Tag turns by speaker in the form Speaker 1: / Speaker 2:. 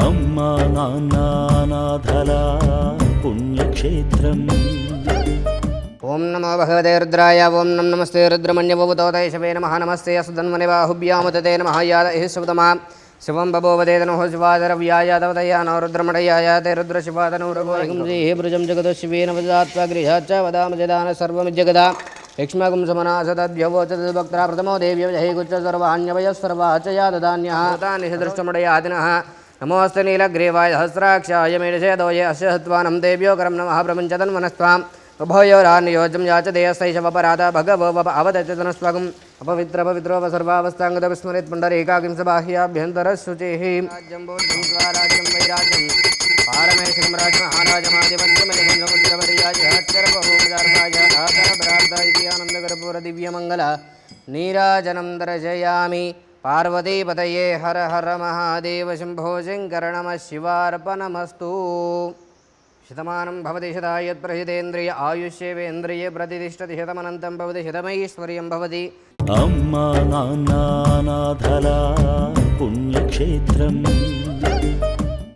Speaker 1: అమ్మా నాన్న నాథల పుణ్యక్షేత్రం.
Speaker 2: ఓం నమో భగవతే రుద్రాయ. ఓం నమస్తే రుద్రమణ్యవోతోతైషవే నమః. నమస్తే అసుధన్వనే బాహుభ్యాముతే నమః. యాద ఇహ శివం బభోవదేతనో శివాదరవ్యాయాదవదయానో రుద్రమడయాయాతే రుద్రశివాదనో రఘోహింసీ భృజం జగదో శివేన వదాత్వగృహాచ్చ వదామజదాన సర్వమిజ్జగదా యక్ష్మగుం సమనాసతద్వ్యవోచద్భక్త్రా ప్రథమో దేవ్యవజహే గుచ్చ సర్వాణ్యవయ సర్వాచ యాదదాన్యః దృష్టమడయాదినః. నమోऽस्तु नीलग्रीवाय सहस्राक्षाय मेषेदोये अस्य हत्वानं देव्यो करं नमः प्रपञ्चतन्मनस्त्वाम् उभयोरान्योजं याचदेयस्तैषवपराध भगवो वप अवदत्यतनस्वगम् अपवित्रपवित्रोप सर्वावस्थाङ्गतविस्मरेत् पुण्डरीकाकिं सबाह्याभ्यन्तरशुचिः. राज्यं स्वराज्यं वैराज्यं पारमेशं राजमहाराजमादिपञ्चमलिखं समुद्रवर्याजहच्चरबहुमदार्भाय आदरभ्रार्थ इति आनन्दकर्पूरदिव्यमङ्गल नीराजनं दर्शयामि. पार्वतीपतये हर हर महादेव शम्भो शङ्कर नमः शिवार्पणमस्तु. शतमानं भवति शतायुत्प्रहितेन्द्रिय आयुष्येवेन्द्रिये प्रतिष्ठति शतमनन्तं भवति शतमैश्वर्यं भवति.
Speaker 1: అమ్మా నాన్న నాథల పుణ్యక్షేత్రం.